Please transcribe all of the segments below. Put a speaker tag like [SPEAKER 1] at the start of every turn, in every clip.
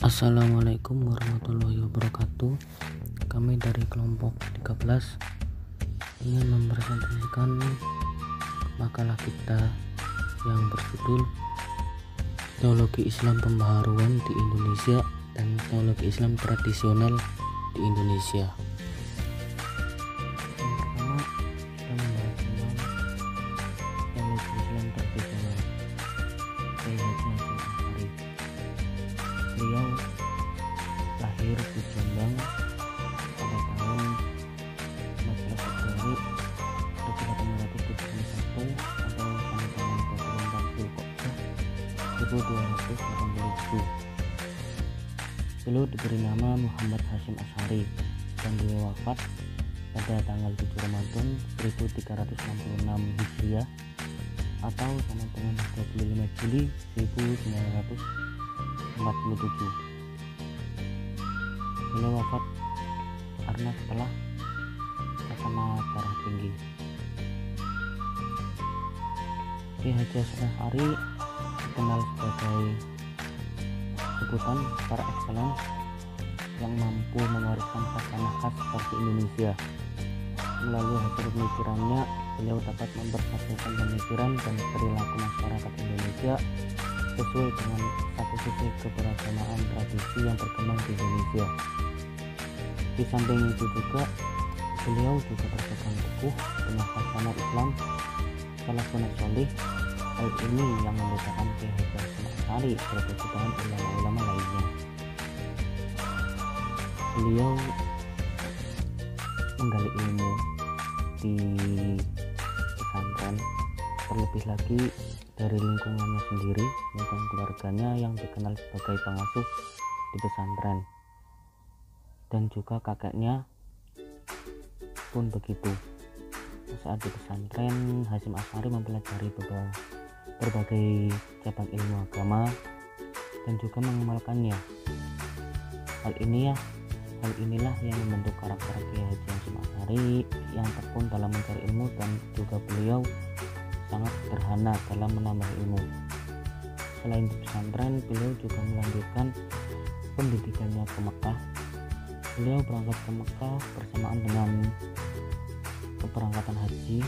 [SPEAKER 1] Assalamualaikum warahmatullahi wabarakatuh. Kami dari kelompok 13 ingin mempresentasikan makalah kita yang berjudul Teologi Islam Pembaharuan di Indonesia dan Teologi Islam Tradisional di Indonesia. Yang pertama, kita membahas tentang Teologi Islam Tradisional Kiai Haji Hasyim Asy'ari. Beliau lahir di Jombang pada tahun 14 Februari 1871 atau pada tanggal 24 Zulqa'dah 1287. Beliau diberi nama Muhammad Hasyim Asy'ari dan beliau wafat pada tanggal 7 Ramadan 1366 Hijriah atau sama dengan 25 Juli 1947. Beliau wafat karena setelah terkena darah tinggi. Kiai Haji Hasyim Asy'ari dikenal sebagai sebutan par excellence yang mampu mewariskan khasanah khas versi Indonesia. Melalui hasil pemikirannya, beliau dapat mempersatukan pemikiran dan perilaku masyarakat Indonesia sesuai dengan satu sisi keberagamaan tradisi yang berkembang di Indonesia. Di samping itu juga, beliau juga berpegang teguh dengan khasanah Islam salafun sholih. Hal ini yang membedakan Kiai Haji Hasyim Asy'ari berbeda dengan ulama-ulama lainnya. Beliau menggali ilmu di pesantren, terlebih lagi dari lingkungannya sendiri, lingkungan keluarganya yang dikenal sebagai pengasuh di pesantren, dan juga kakeknya pun begitu. Saat di pesantren, Hasyim Asy'ari mempelajari berbagai cabang ilmu agama dan juga mengamalkannya. Hal inilah yang membentuk karakter Kiai Haji Hasyim Asy'ari yang tekun dalam mencari ilmu, dan juga beliau sangat sederhana dalam menambah ilmu. Selain di pesantren, beliau juga melanjutkan pendidikannya ke Mekah. Beliau berangkat ke Mekah bersamaan dengan keberangkatan haji.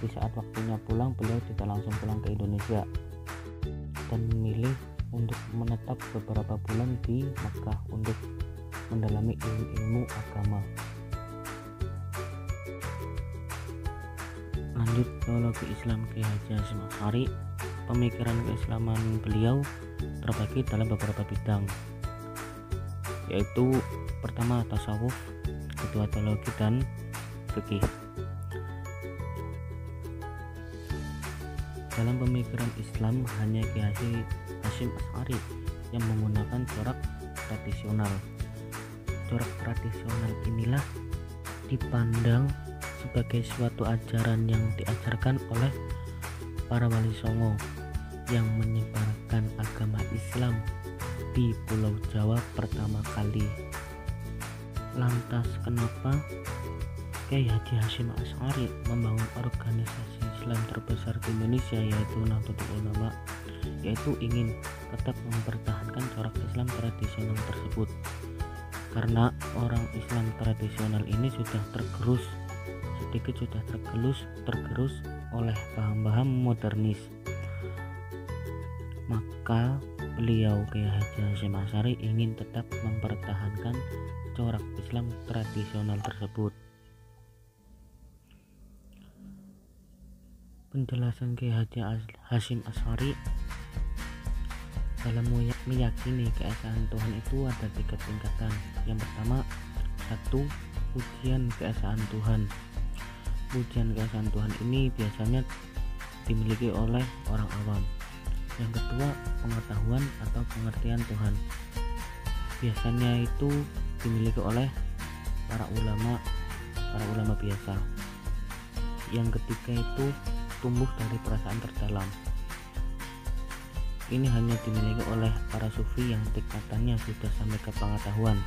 [SPEAKER 1] Di saat waktunya pulang, beliau tidak langsung pulang ke Indonesia dan memilih untuk menetap beberapa bulan di Mekah untuk mendalami ilmu agama. Lanjut, teologi Islam Kiai Haji Hasyim Asy'ari. Pemikiran keislaman beliau terbagi dalam beberapa bidang, yaitu pertama tasawuf, kedua teologi dan fikih. Dalam pemikiran Islam, hanya Kiai Haji Hasyim Asy'ari yang menggunakan corak tradisional. Corak tradisional inilah dipandang sebagai suatu ajaran yang diajarkan oleh para wali songo yang menyebarkan agama Islam di Pulau Jawa pertama kali. Lantas kenapa Kiai Haji Hasyim Asy'ari membangun organisasi Islam terbesar di Indonesia, yaitu Nahdlatul Ulama, yaitu ingin tetap mempertahankan corak Islam tradisional tersebut, karena orang Islam tradisional ini sudah tergerus oleh paham-paham modernis. Maka beliau Kiai Haji Hasyim Asy'ari ingin tetap mempertahankan corak Islam tradisional tersebut. Penjelasan Kiai Haji Hasyim Asy'ari dalam meyakini keesaan Tuhan itu ada 3 tingkatan. Yang pertama, 1. Pujian keesaan Tuhan. Pujian keesaan Tuhan ini biasanya dimiliki oleh orang awam. Yang kedua, pengetahuan atau pengertian Tuhan. Biasanya itu dimiliki oleh para ulama biasa. Yang ketiga itu tumbuh dari perasaan terdalam. Ini hanya dimiliki oleh para sufi yang tingkatannya sudah sampai ke pengetahuan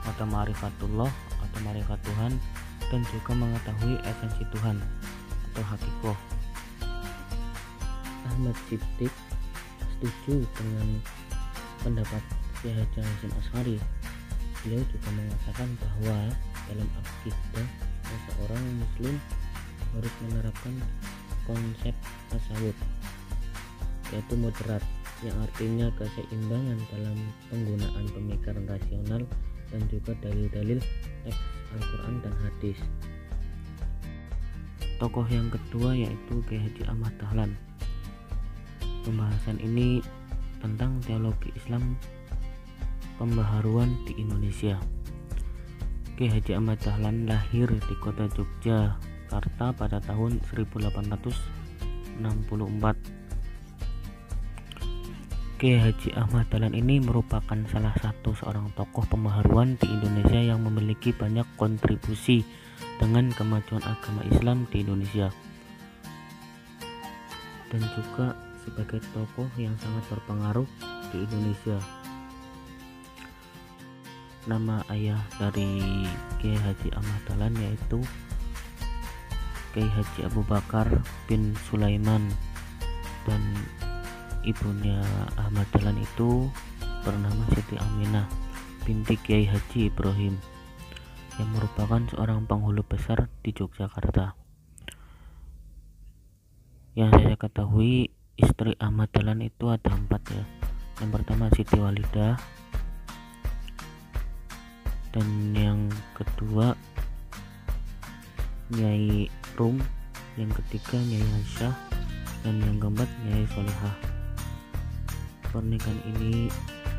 [SPEAKER 1] atau ma'rifatullah atau ma'rifat Tuhan, dan juga mengetahui esensi Tuhan atau hakikoh. Ahmad Siddiq setuju dengan pendapat Kiai Haji Hasyim Asy'ari, beliau juga mengatakan bahwa dalam akidah seorang muslim harus menerapkan konsep tasawuf, yaitu moderat, yang artinya keseimbangan dalam penggunaan pemikiran rasional dan juga dalil-dalil teks Al-Quran dan hadis. Tokoh yang kedua yaitu Kiai Haji Ahmad Dahlan. Pembahasan ini tentang teologi Islam pembaharuan di Indonesia. Kiai Haji Ahmad Dahlan lahir di kota Yogyakarta pada tahun 1864. Kiai Haji Ahmad Dahlan ini merupakan salah satu seorang tokoh pembaharuan di Indonesia yang memiliki banyak kontribusi dengan kemajuan agama Islam di Indonesia, dan juga sebagai tokoh yang sangat berpengaruh di Indonesia. Nama ayah dari Kiai Haji Ahmad Dahlan yaitu Kiai Haji Abu Bakar bin Sulaiman, dan ibunya Ahmad Dahlan itu bernama Siti Aminah binti Kiai Haji Ibrahim, yang merupakan seorang penghulu besar di Yogyakarta. Yang saya ketahui, istri Ahmad Dahlan itu ada 4 ya. Yang pertama Siti Walidah, dan yang kedua Nyai Rum, yang ketiga Nyai Aisyah, dan yang keempat Nyai Solehah. Pernikahan ini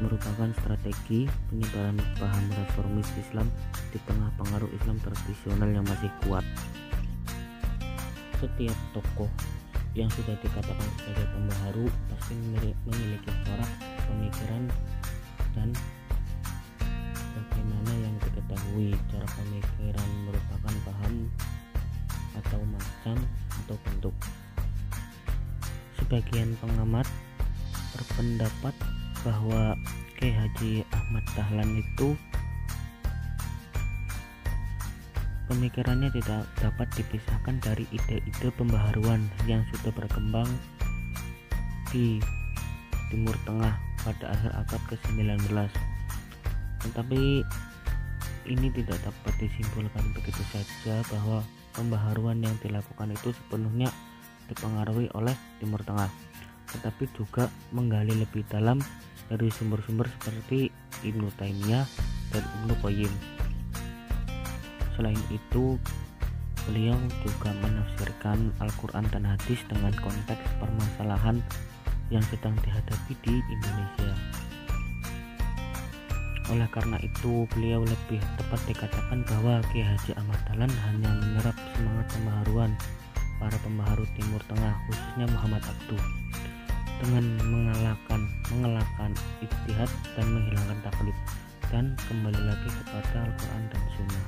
[SPEAKER 1] merupakan strategi penyebaran paham reformis Islam di tengah pengaruh Islam tradisional yang masih kuat. Setiap tokoh yang sudah dikatakan sebagai pembaharu pasti memiliki corak pemikiran, dan bagaimana yang diketahui, cara pemikiran merupakan paham atau macam atau bentuk. Sebagian pengamat berpendapat bahwa Kiai Haji Ahmad Dahlan itu pemikirannya tidak dapat dipisahkan dari ide-ide pembaharuan yang sudah berkembang di Timur Tengah pada akhir abad ke-19. Tetapi ini tidak dapat disimpulkan begitu saja bahwa pembaharuan yang dilakukan itu sepenuhnya dipengaruhi oleh Timur Tengah, tetapi juga menggali lebih dalam dari sumber-sumber seperti Ibnu Taimiyah dan Ibnu Qayyim. Selain itu, beliau juga menafsirkan Al-Quran dan hadis dengan konteks permasalahan yang sedang dihadapi di Indonesia. Oleh karena itu, beliau lebih tepat dikatakan bahwa Kiai Haji Ahmad Dahlan hanya menyerap semangat pembaharuan para pembaharu Timur Tengah, khususnya Muhammad Abduh, dengan mengelakkan ijtihad dan menghilangkan taklid, dan kembali lagi kepada Al-Quran dan Sunnah.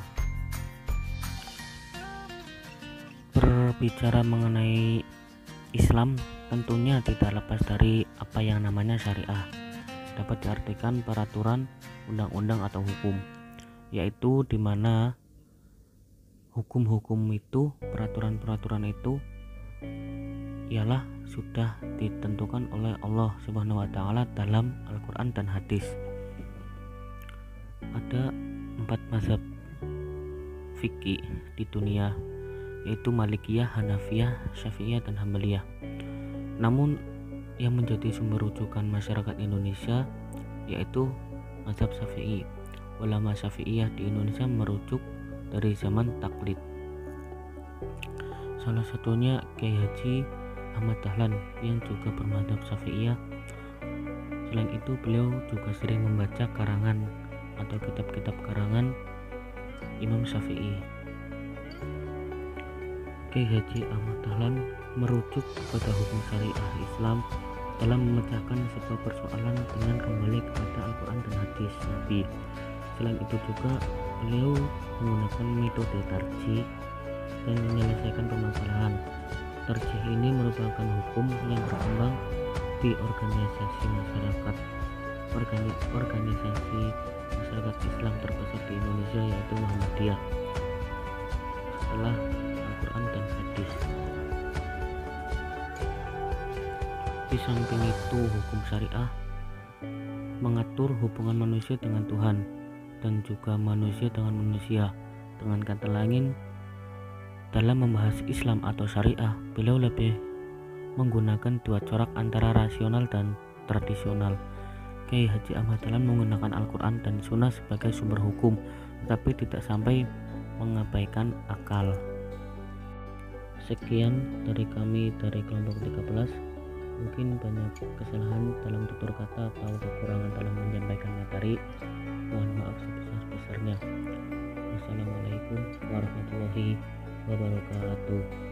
[SPEAKER 1] Berbicara mengenai Islam tentunya tidak lepas dari apa yang namanya syariah. Dapat diartikan peraturan, undang-undang atau hukum, yaitu di mana hukum-hukum itu, peraturan-peraturan itu ialah sudah ditentukan oleh Allah Subhanahu wa taala dalam Al-Qur'an dan hadis. Ada 4 mazhab fikih di dunia, yaitu Malikiyah, Hanafiyah, Syafi'iyah, dan Hambaliyah. Namun yang menjadi sumber rujukan masyarakat Indonesia yaitu mazhab Syafi'i. Ulama Syafi'iyah di Indonesia merujuk dari zaman taklid. Salah satunya Kiai Haji Ahmad Dahlan yang juga bermadzhab Syafi'iyah. Selain itu, beliau juga sering membaca karangan atau kitab-kitab karangan Imam Syafi'i. Kiai Haji Ahmad Dahlan merujuk kepada hukum syariah Islam dalam memecahkan sebuah persoalan dengan kembali kepada Al-Quran dan hadis Nabi. Selain itu juga beliau menggunakan metode tarjih dan menyelesaikan permasalahan. Tarjih ini merupakan hukum yang berkembang di organisasi masyarakat Islam terbesar di Indonesia, yaitu Muhammadiyah, setelah Al-Quran dan hadis. Di samping itu, hukum syariah mengatur hubungan manusia dengan Tuhan dan juga manusia dengan manusia. Dengan kata lain, dalam membahas Islam atau syariah, beliau lebih menggunakan dua corak antara rasional dan tradisional. Kiai Haji Ahmad Dahlan menggunakan Al-Quran dan Sunnah sebagai sumber hukum, tetapi tidak sampai mengabaikan akal. Sekian dari kami dari kelompok 13. Mungkin banyak kesalahan dalam tutur kata atau kekurangan dalam menyampaikan materi. Mohon maaf sebesar-besarnya. Wassalamualaikum warahmatullahi wabarakatuh.